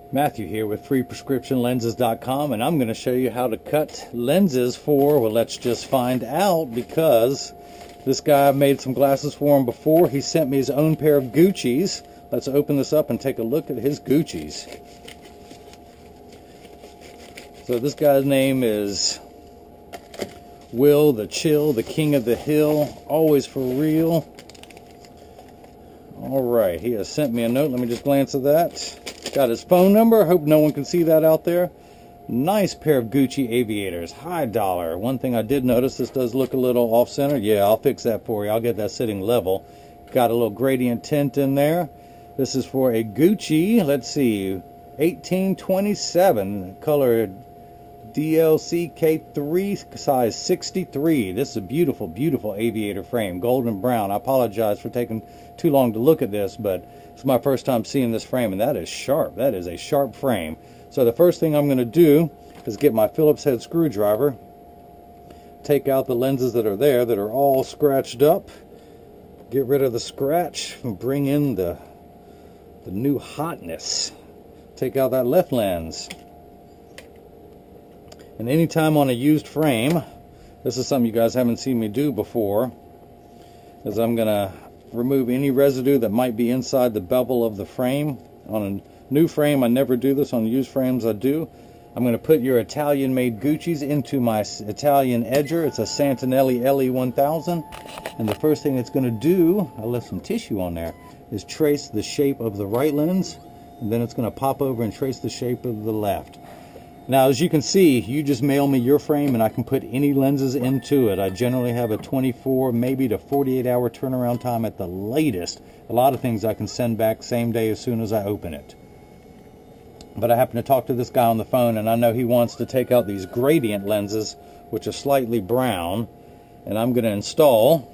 Matthew here with freeprescriptionlenses.com, and I'm going to show you how to cut lenses for, well, let's just find out, because this guy made some glasses for him before. He sent me his own pair of Gucci's. Let's open this up and take a look at his Gucci's. So this guy's name is Will the Chill, the King of the Hill, always for real. Alright, he has sent me a note. Let me just glance at that. Got his phone number. I hope no one can see that out there. Nice pair of Gucci Aviators. High dollar. One thing I did notice, this does look a little off-center. Yeah, I'll fix that for you. I'll get that sitting level. Got a little gradient tint in there. This is for a Gucci, let's see, 1827, color DLC K3, size 63. This is a beautiful, beautiful Aviator frame, golden brown. I apologize for taking too long to look at this, but it's my first time seeing this frame, and that is sharp. That is a sharp frame. So the first thing I'm going to do is get my Phillips head screwdriver, take out the lenses that are there that are all scratched up, get rid of the scratch, and bring in the new hotness. Take out that left lens. And anytime on a used frame, this is something you guys haven't seen me do before, is I'm going to remove any residue that might be inside the bevel of the frame. On a new frame, I never do this. On used frames, I do. I'm going to put your Italian-made Gucci's into my Italian edger. It's a Santinelli LE1000. And the first thing it's going to do, I left some tissue on there, is trace the shape of the right lens. And then it's going to pop over and trace the shape of the left. Now, as you can see, you just mail me your frame and I can put any lenses into it. I generally have a 24, maybe to 48 hour turnaround time at the latest. A lot of things I can send back same day as soon as I open it. But I happen to talk to this guy on the phone, and I know he wants to take out these gradient lenses, which are slightly brown, and I'm going to install,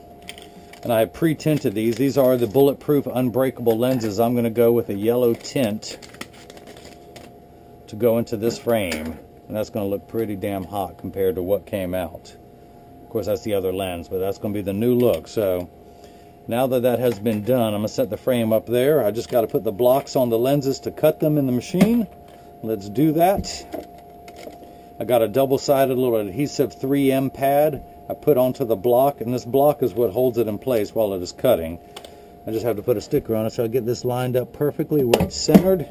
and I have pre-tinted these. These are the bulletproof unbreakable lenses. I'm going to go with a yellow tint to go into this frame, and that's going to look pretty damn hot compared to what came out. Of course, that's the other lens, but that's going to be the new look. So now that that has been done, I'm going to set the frame up there. I just got to put the blocks on the lenses to cut them in the machine. Let's do that. I got a double-sided little adhesive 3M pad I put onto the block, and this block is what holds it in place while it is cutting. I just have to put a sticker on it so I get this lined up perfectly where it's centered.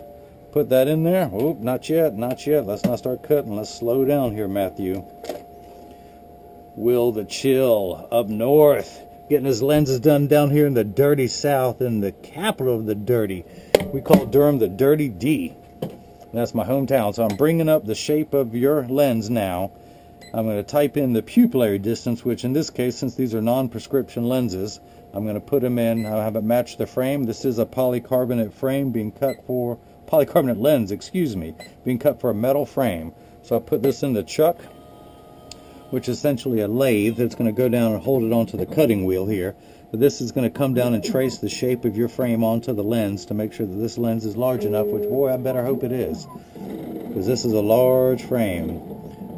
Put that in there. Oh, not yet, not yet. Let's not start cutting. Let's slow down here, Matthew. Will the Chill up north, getting his lenses done down here in the dirty South, in the capital of the dirty. We call Durham the Dirty D. That's my hometown. So I'm bringing up the shape of your lens now. I'm going to type in the pupillary distance, which in this case, since these are non-prescription lenses, I'm going to put them in. I'll have it match the frame. This is a polycarbonate frame being cut for polycarbonate lens, excuse me, being cut for a metal frame. So I put this in the chuck, which is essentially a lathe that's going to go down and hold it onto the cutting wheel here. But this is going to come down and trace the shape of your frame onto the lens to make sure that this lens is large enough, which, boy, I better hope it is, because this is a large frame.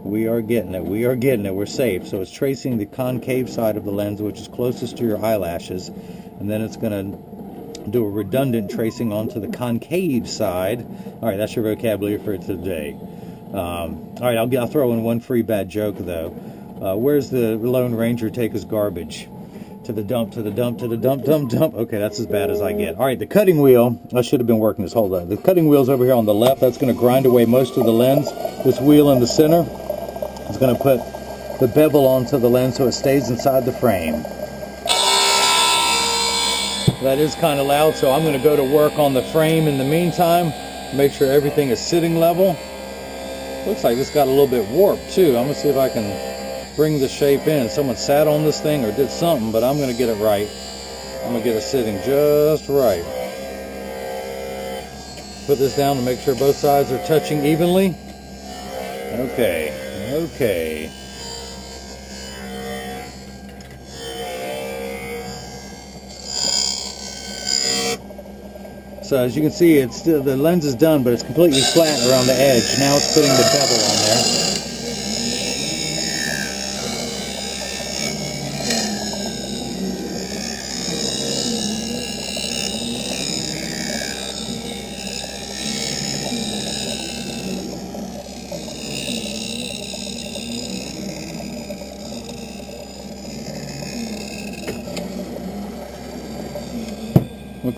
We are getting it. We are getting it. We're safe. So it's tracing the concave side of the lens, which is closest to your eyelashes, and then it's going to do a redundant tracing onto the concave side. All right, that's your vocabulary for today. All right, I'll throw in one free bad joke, though. Where's the Lone Ranger take his garbage? To the dump, to the dump, to the dump, dump, dump. Okay, that's as bad as I get. All right, the cutting wheel, I should have been working this whole time. The cutting wheel's over here on the left. That's going to grind away most of the lens. This wheel in the center is going to put the bevel onto the lens so it stays inside the frame. That is kind of loud, so I'm going to go to work on the frame in the meantime. Make sure everything is sitting level. Looks like this got a little bit warped too. I'm going to see if I can bring the shape in. Someone sat on this thing or did something, but I'm going to get it right. I'm going to get it sitting just right. Put this down to make sure both sides are touching evenly. Okay, okay. So as you can see, it's still, the lens is done, but it's completely flat around the edge. Now it's putting the bevel on there.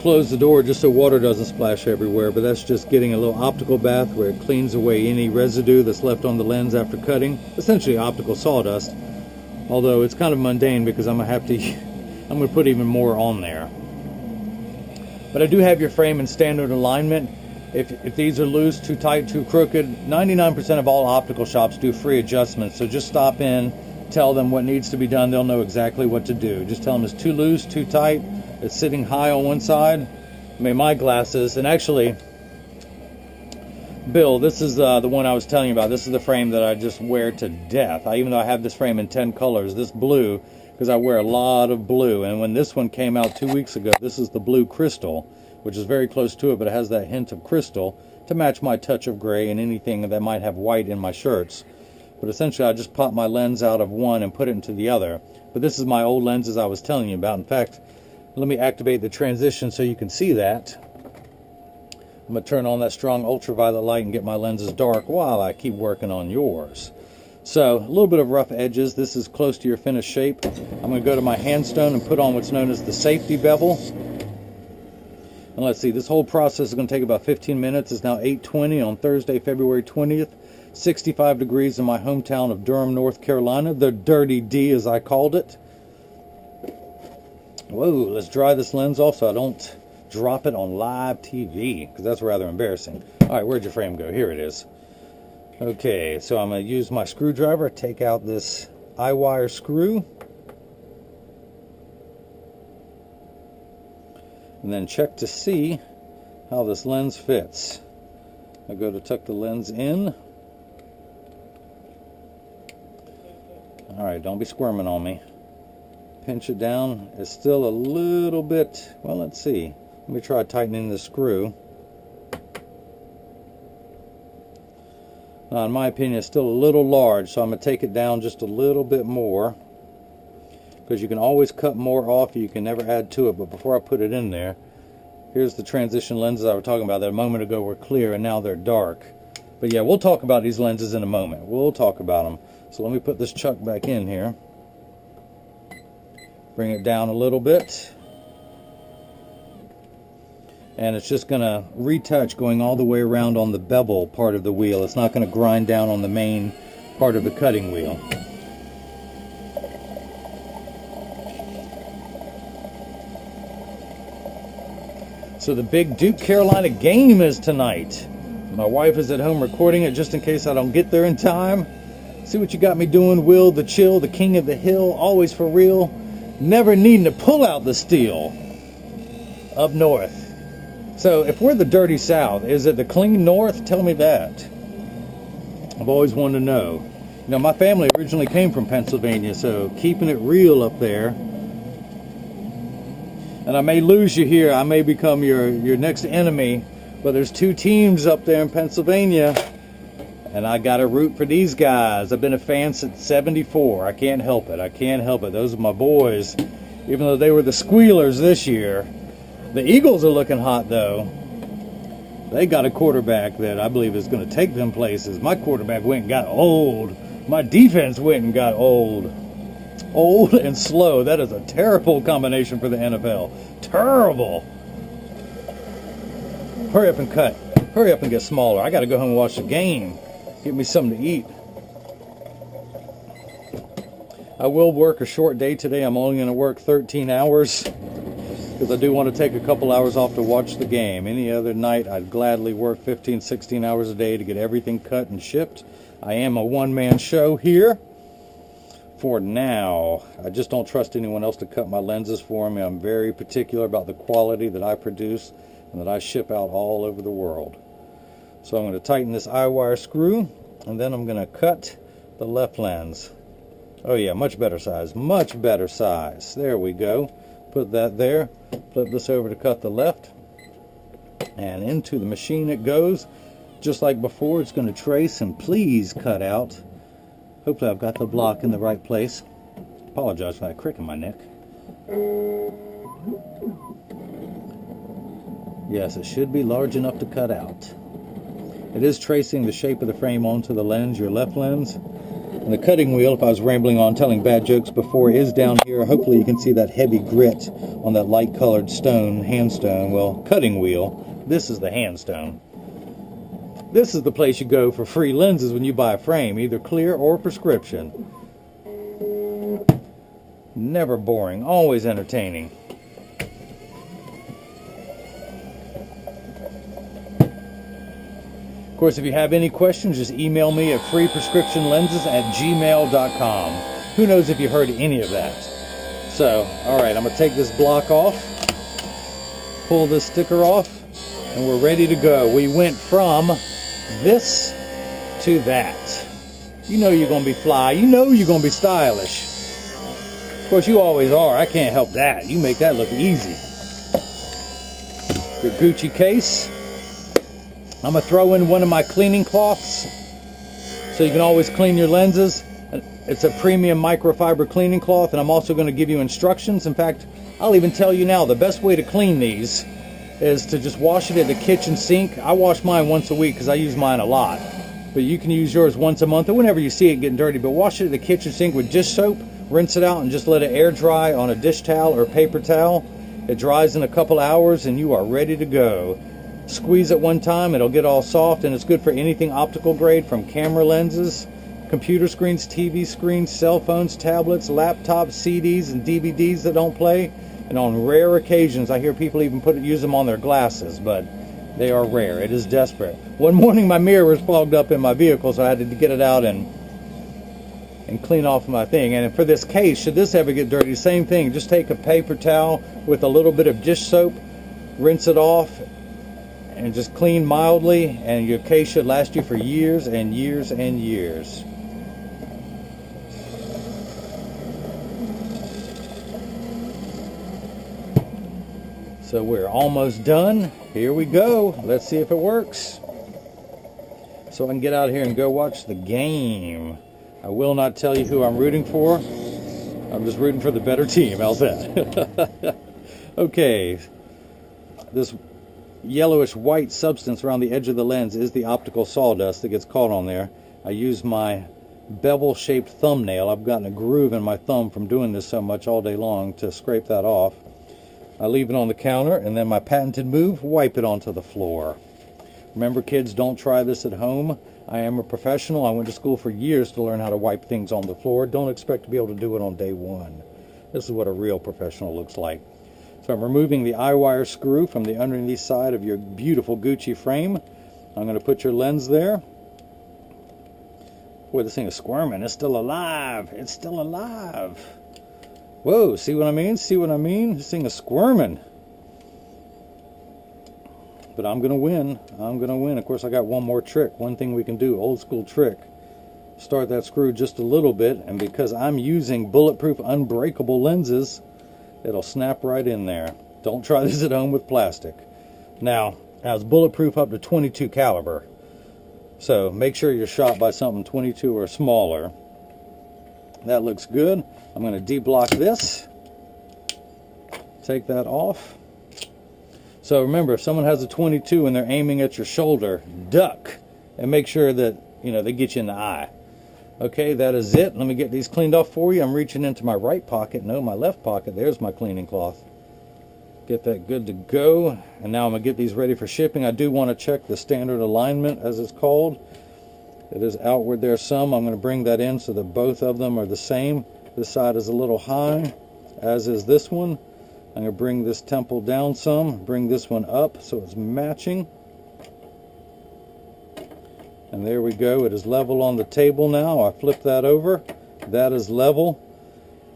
close the door just so water doesn't splash everywhere, but that's just getting a little optical bath where it cleans away any residue that's left on the lens after cutting. Essentially optical sawdust, although it's kind of mundane because I'm gonna put even more on there. But I do have your frame in standard alignment. If these are loose, too tight, too crooked, 99% of all optical shops do free adjustments. So just stop in, tell them what needs to be done. They'll know exactly what to do. Just tell them it's too loose, too tight, it's sitting high on one side. I mean, my glasses, and actually, Bill, this is the one I was telling you about. This is the frame that I just wear to death. Even though I have this frame in 10 colors, this blue, because I wear a lot of blue. And when this one came out 2 weeks ago, this is the blue crystal, which is very close to it, but it has that hint of crystal to match my touch of gray and anything that might have white in my shirts. But essentially, I just pop my lens out of one and put it into the other. But this is my old lenses I was telling you about. In fact, let me activate the transition so you can see that. I'm going to turn on that strong ultraviolet light and get my lenses dark while I keep working on yours. So, a little bit of rough edges. This is close to your finished shape. I'm going to go to my handstone and put on what's known as the safety bevel. And let's see, this whole process is going to take about 15 minutes. It's now 8:20 on Thursday, February 20th. 65 degrees in my hometown of Durham, North Carolina. The Dirty D, as I called it. Whoa, let's dry this lens off so I don't drop it on live TV, because that's rather embarrassing. All right, where'd your frame go? Here it is. Okay, so I'm going to use my screwdriver, take out this eye-wire screw, and then check to see how this lens fits. I go to tuck the lens in. All right, don't be squirming on me. Pinch it down. It's still a little bit, well, let's see. Let me try tightening the screw. Now, in my opinion, it's still a little large, so I'm going to take it down just a little bit more, because you can always cut more off. You can never add to it. But before I put it in there, here's the transition lenses I was talking about that a moment ago were clear and now they're dark. But yeah, we'll talk about these lenses in a moment. We'll talk about them. So let me put this chuck back in here. Bring it down a little bit. And it's just going to retouch going all the way around on the bevel part of the wheel. It's not going to grind down on the main part of the cutting wheel. So the big Duke Carolina game is tonight. My wife is at home recording it just in case I don't get there in time. See what you got me doing, Will the Chill, the king of the hill, always for real, never needing to pull out the steel. Up north. So if we're the dirty South, is it the clean North? Tell me that. I've always wanted to know. You know, my family originally came from Pennsylvania, so keeping it real up there. And I may lose you here. I may become your next enemy. But there's two teams up there in Pennsylvania. And I got to root for these guys. I've been a fan since '74. I can't help it. I can't help it. Those are my boys. Even though they were the squealers this year. The Eagles are looking hot, though. They got a quarterback that I believe is going to take them places. My quarterback went and got old. My defense went and got old. Old and slow. That is a terrible combination for the NFL. Terrible. Hurry up and cut. Hurry up and get smaller. I got to go home and watch the game. Get me something to eat. I will work a short day today. I'm only going to work 13 hours. Because I do want to take a couple hours off to watch the game. Any other night, I'd gladly work 15, 16 hours a day to get everything cut and shipped. I am a one-man show here. For now, I just don't trust anyone else to cut my lenses for me. I'm very particular about the quality that I produce and that I ship out all over the world. So I'm going to tighten this eye wire screw, and then I'm going to cut the left lens. Oh yeah, much better size. Much better size. There we go. Put that there, flip this over to cut the left, and into the machine it goes. Just like before, it's going to trace and please cut out. Hopefully I've got the block in the right place. Apologize for that crick in my neck. Yes, it should be large enough to cut out. It is tracing the shape of the frame onto the lens, your left lens. And the cutting wheel, if I was rambling on telling bad jokes before, is down here. Hopefully you can see that heavy grit on that light colored stone, handstone. Well, cutting wheel, this is the handstone. This is the place you go for free lenses when you buy a frame, either clear or prescription. Never boring, always entertaining. Of course, if you have any questions, just email me at freeprescriptionlenses@gmail.com. Who knows if you heard any of that? So, alright, I'm going to take this block off, pull this sticker off, and we're ready to go. We went from this to that. You know you're going to be fly. You know you're going to be stylish. Of course, you always are. I can't help that. You make that look easy. Your Gucci case. I'm going to throw in one of my cleaning cloths so you can always clean your lenses. It's a premium microfiber cleaning cloth, and I'm also going to give you instructions. In fact, I'll even tell you now, the best way to clean these is to just wash it at the kitchen sink. I wash mine once a week because I use mine a lot. But you can use yours once a month or whenever you see it getting dirty. But wash it at the kitchen sink with dish soap, rinse it out, and just let it air dry on a dish towel or paper towel. It dries in a couple hours and you are ready to go. Squeeze it one time, it'll get all soft, and it's good for anything optical grade, from camera lenses, computer screens, TV screens, cell phones, tablets, laptops, CDs, and DVDs that don't play. And on rare occasions, I hear people even use them on their glasses, but they are rare. It is desperate. One morning, my mirror was fogged up in my vehicle, so I had to get it out and clean off my thing. And for this case, should this ever get dirty, same thing. Just take a paper towel with a little bit of dish soap, rinse it off, and just clean mildly, and your case should last you for years and years and years. So we're almost done. Here we go. Let's see if it works. So I can get out here and go watch the game. I will not tell you who I'm rooting for. I'm just rooting for the better team. How's that? Okay. This yellowish white substance around the edge of the lens is the optical sawdust that gets caught on there. I use my bevel shaped thumbnail. I've gotten a groove in my thumb from doing this so much all day long to scrape that off. I leave it on the counter, and then my patented move, wipe it onto the floor. Remember, kids, don't try this at home. I am a professional. I went to school for years to learn how to wipe things on the floor. Don't expect to be able to do it on day one. This is what a real professional looks like. So I'm removing the eye wire screw from the underneath side of your beautiful Gucci frame. I'm going to put your lens there. Boy, this thing is squirming. It's still alive. It's still alive. Whoa, see what I mean? See what I mean? This thing is squirming. But I'm going to win. I'm going to win. Of course, I got one more trick. One thing we can do, old school trick. Start that screw just a little bit, and because I'm using bulletproof unbreakable lenses, it'll snap right in there. Don't try this at home with plastic. Now it's bulletproof up to 22 caliber. So make sure you're shot by something 22 or smaller. That looks good. I'm going to de-block this. Take that off. So remember, if someone has a 22 and they're aiming at your shoulder, duck and make sure that, they get you in the eye. Okay, that is it. Let me get these cleaned off for you. I'm reaching into my right pocket. No, my left pocket. There's my cleaning cloth. Get that good to go. And now I'm going to get these ready for shipping. I do want to check the standard alignment, as it's called. It is outward there some. I'm going to bring that in so that both of them are the same. This side is a little high, as is this one. I'm going to bring this temple down some. Bring this one up so it's matching. And there we go. It is level on the table now. I flip that over. That is level.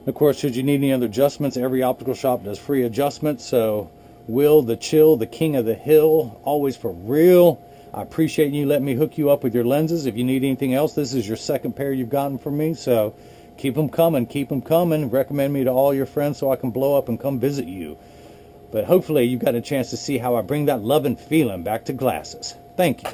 Of course, should you need any other adjustments, every optical shop does free adjustments. So, Will the Chill, the king of the hill, always for real. I appreciate you letting me hook you up with your lenses. If you need anything else, this is your second pair you've gotten from me. So, keep them coming. Keep them coming. Recommend me to all your friends so I can blow up and come visit you. But hopefully, you got a chance to see how I bring that love and feeling back to glasses. Thank you.